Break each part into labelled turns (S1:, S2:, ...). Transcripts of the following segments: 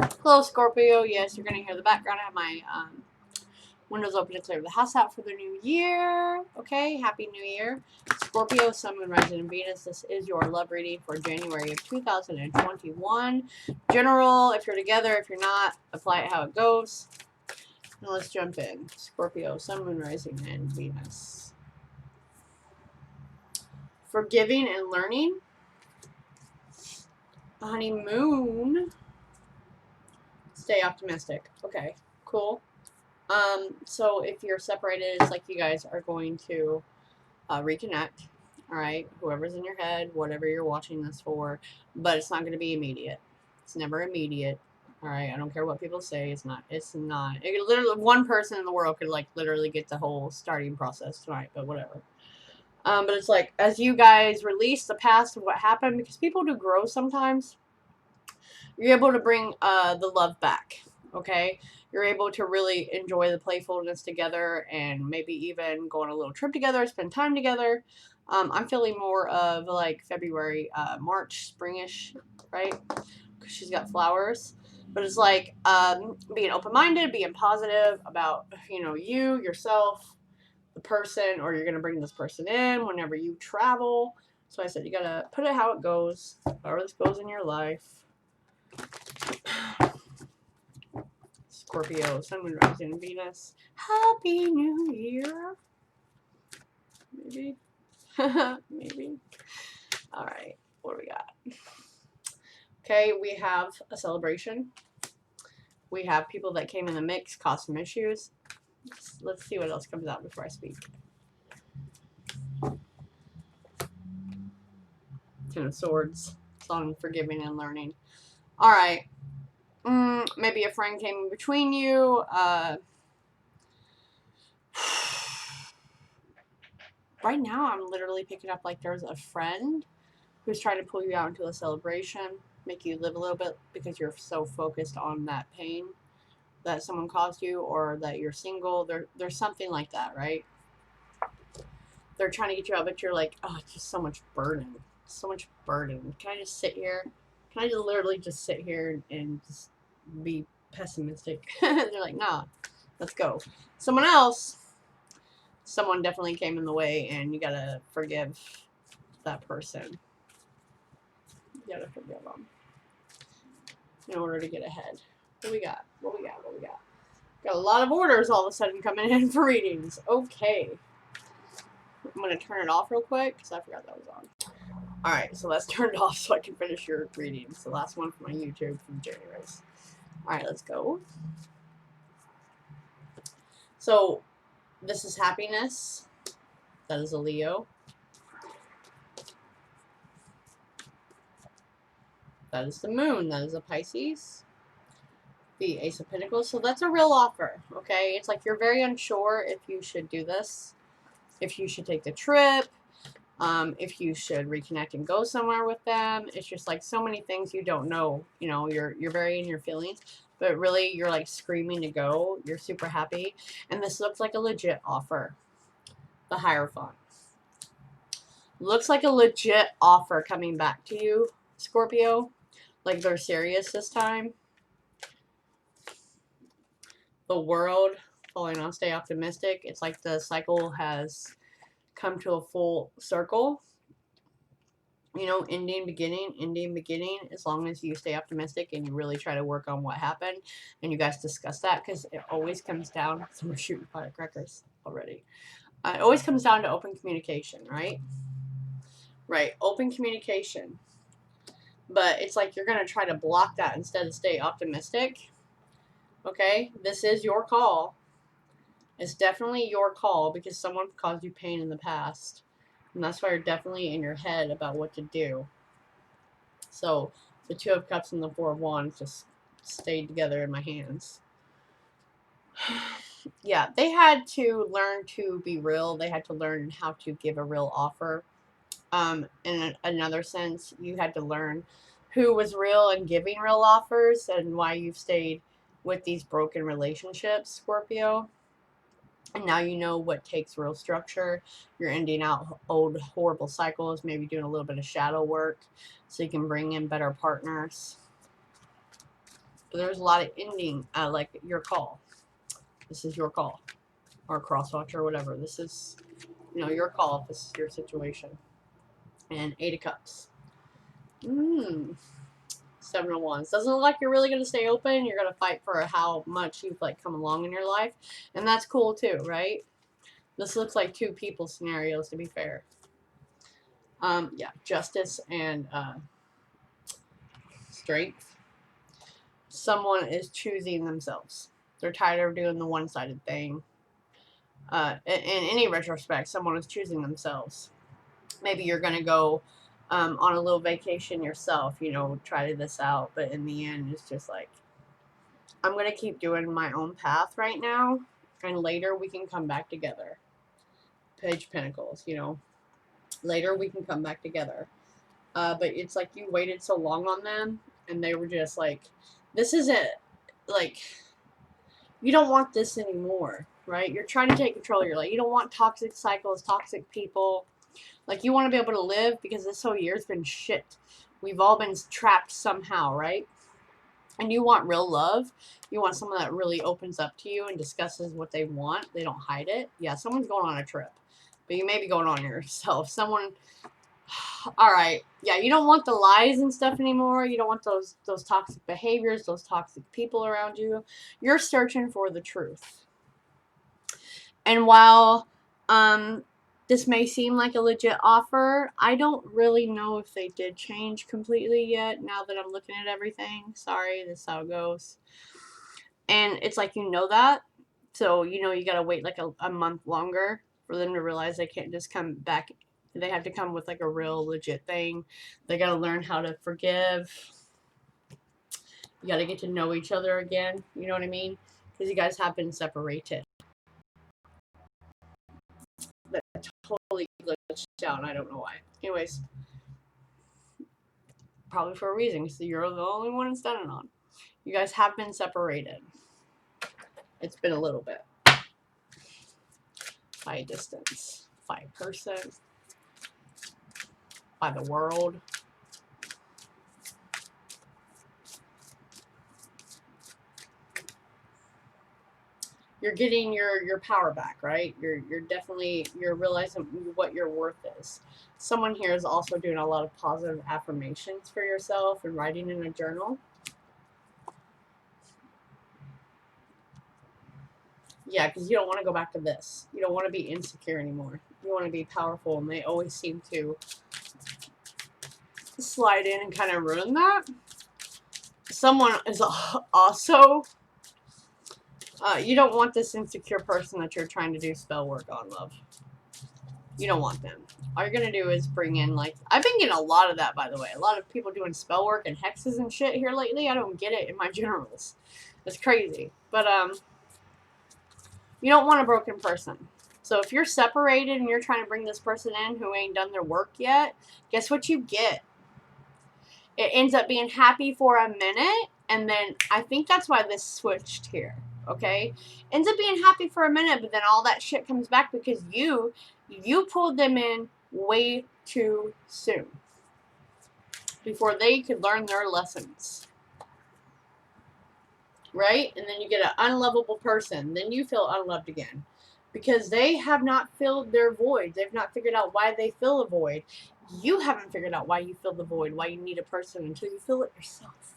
S1: Hello, Scorpio. Yes, you're going to hear the background. I have my windows open to clear the house out for the new year. Okay, Happy New Year. Scorpio, Sun, Moon, Rising, and Venus. This is your love reading for January of 2021. General, if you're together, if you're not, apply it how it goes. Now let's jump in. Scorpio, Sun, Moon, Rising, and Venus. Forgiving and learning. Honeymoon. Stay optimistic. Okay, cool. So if you're separated, it's like you guys are going to reconnect. All right, whoever's in your head, whatever you're watching this for, but it's not going to be immediate. It's never immediate. All right, I don't care what people say. It's not. It's not. It could literally, one person in the world could like literally get the whole starting process tonight, but whatever. But it's like as you guys release the past of what happened, because people do grow sometimes. You're able to bring the love back. Okay, you're able to really enjoy the playfulness together, and maybe even go on a little trip together, spend time together. I'm feeling more of like February, March, springish, right? Because she's got flowers. But it's like being open-minded, being positive about you, yourself, the person, or you're gonna bring this person in whenever you travel. So I said you gotta put it how it goes, however this goes in your life. Scorpio, Sun, Moon, Rising, Venus. Happy New Year. Maybe. Maybe. All right. What do we got? Okay, we have a celebration. We have people that came in the mix, caused some issues. Let's see what else comes out before I speak. Ten of Swords. It's on forgiving and learning. All right. Maybe a friend came in between you. Right now, I'm literally picking up like there's a friend who's trying to pull you out into a celebration, make you live a little bit because you're so focused on that pain that someone caused you, or that you're single. There's something like that, right? They're trying to get you out, but you're like, oh, it's just so much burden. So much burden. Can I just sit here? Can I just literally just sit here and just be pessimistic? They're like, nah, let's go. Someone definitely came in the way, and you gotta forgive that person. You gotta forgive them in order to get ahead. What we got? What we got? What we got? Got a lot of orders all of a sudden coming in for readings. Okay. I'm going to turn it off real quick because I forgot that was on. Alright, so let's turn it off so I can finish your readings. The last one for my YouTube from January. Alright, let's go. So, this is happiness. That is a Leo. That is the moon. That is a Pisces. The Ace of Pentacles. So that's a real offer, okay? It's like you're very unsure if you should do this, if you should take the trip, if you should reconnect and go somewhere with them. It's just like so many things you don't know. You're very in your feelings, but really you're like screaming to go. You're super happy, and this looks like a legit offer. The Hierophant looks like a legit offer coming back to you, Scorpio. Like they're serious this time. The World, falling on stay optimistic. It's like the cycle has come to a full circle. Ending, beginning, as long as you stay optimistic and you really try to work on what happened and you guys discuss that, because it always comes down, someone shooting firecrackers already. It always comes down to open communication, right? Right, open communication. But it's like you're going to try to block that instead of stay optimistic. Okay, this is your call. It's definitely your call because someone caused you pain in the past. And that's why you're definitely in your head about what to do. So the Two of Cups and the Four of Wands just stayed together in my hands. Yeah, they had to learn to be real. They had to learn how to give a real offer. In another sense, you had to learn who was real and giving real offers, and why you've stayed with these broken relationships, Scorpio. And now you know what takes real structure. You're ending out old horrible cycles, maybe doing a little bit of shadow work so you can bring in better partners. But there's a lot of ending, like your call. This is your call. Or crosswatch or whatever. This is, you know, your call if this is your situation. And 8 of Cups. 7 of Wands. Doesn't look like you're really going to stay open. You're going to fight for how much you've, like, come along in your life. And that's cool, too, right? This looks like 2 people scenarios, to be fair. Yeah, Justice and Strength. Someone is choosing themselves. They're tired of doing the one-sided thing. In any retrospect, someone is choosing themselves. Maybe you're going to go on a little vacation yourself, you know, try this out. But in the end, it's just like, I'm going to keep doing my own path right now. And later we can come back together. Page of Pentacles, you know. Later we can come back together. But it's like you waited so long on them. And they were just like, this isn't, like, you don't want this anymore, right? You're trying to take control of your life. You don't want toxic cycles, toxic people. Like, you want to be able to live because this whole year's been shit. We've all been trapped somehow, right? And you want real love. You want someone that really opens up to you and discusses what they want. They don't hide it. Yeah, someone's going on a trip. But you may be going on yourself. Someone... Alright. Yeah, you don't want the lies and stuff anymore. You don't want those toxic behaviors, those toxic people around you. You're searching for the truth. And while this may seem like a legit offer, I don't really know if they did change completely yet now that I'm looking at everything. Sorry, this is how it goes. And it's like, you know that. So, you know, you got to wait like a month longer for them to realize they can't just come back. They have to come with like a real legit thing. They got to learn how to forgive. You got to get to know each other again. You know what I mean? Because you guys have been separated. That totally glitched out. I don't know why. Anyways, probably for a reason. So you're the only one it's done it on. You guys have been separated. It's been a little bit. By a distance. By a person. By the world. You're getting your power back, right? You're realizing what your worth is. Someone here is also doing a lot of positive affirmations for yourself and writing in a journal. Yeah, because you don't want to go back to this. You don't want to be insecure anymore. You want to be powerful, and they always seem to slide in and kind of ruin that. Someone is also... you don't want this insecure person that you're trying to do spell work on, love. You don't want them. All you're going to do is bring in, like... I've been getting a lot of that, by the way. A lot of people doing spell work and hexes and shit here lately. I don't get it in my generals. It's crazy. But, you don't want a broken person. So if you're separated and you're trying to bring this person in who ain't done their work yet, guess what you get? It ends up being happy for a minute, and then I think that's why this switched here. Okay, ends up being happy for a minute, but then all that shit comes back because you pulled them in way too soon before they could learn their lessons, right? And then you get an unlovable person. Then you feel unloved again because they have not filled their void. They've not figured out why they fill a void. You haven't figured out why you fill the void, why you need a person until you fill it yourself.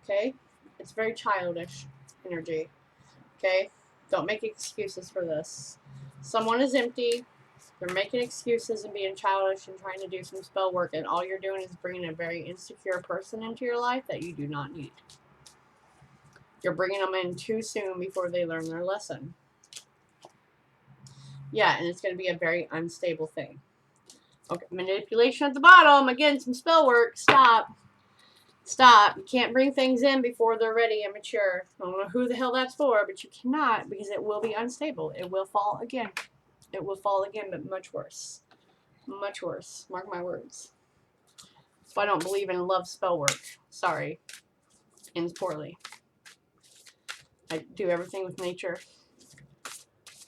S1: Okay, it's very childish energy. Okay? Don't make excuses for this. Someone is empty. They're making excuses and being childish and trying to do some spell work, and all you're doing is bringing a very insecure person into your life that you do not need. You're bringing them in too soon before they learn their lesson. Yeah, and it's going to be a very unstable thing. Okay, manipulation at the bottom. Again, some spell work. Stop. Stop. You can't bring things in before they're ready and mature. I don't know who the hell that's for, but you cannot because it will be unstable. It will fall again. It will fall again, but much worse. Much worse. Mark my words. So I don't believe in love spell work. Sorry. Ends poorly. I do everything with nature.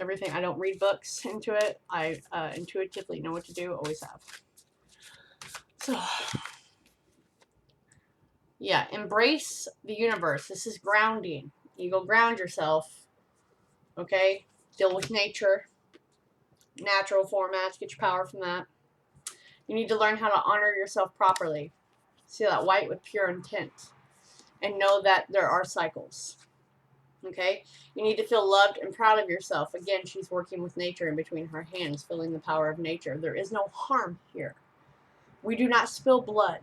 S1: Everything. I don't read books into it. I intuitively know what to do. Always have. So... Yeah, embrace the universe. This is grounding. You go ground yourself, okay? Deal with nature, natural formats, get your power from that. You need to learn how to honor yourself properly. See that white with pure intent. And know that there are cycles. Okay? You need to feel loved and proud of yourself. Again, she's working with nature in between her hands, feeling the power of nature. There is no harm here. We do not spill blood.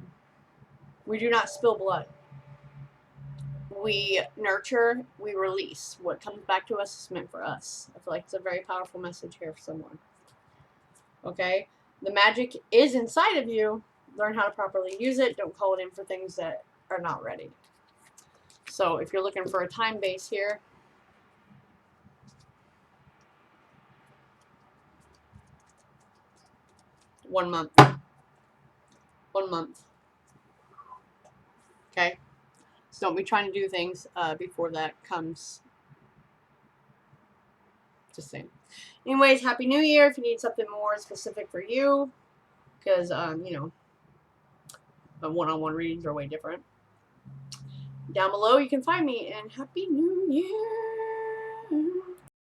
S1: We do not spill blood. We nurture, we release. What comes back to us is meant for us. I feel like it's a very powerful message here for someone. Okay? The magic is inside of you. Learn how to properly use it. Don't call it in for things that are not ready. So if you're looking for a time base here, 1 month. 1 month. Okay? So don't be trying to do things before that comes. Just saying. Anyways, Happy New Year. If you need something more specific for you, because, you know, one-on-one readings are way different. Down below, you can find me, and Happy New Year.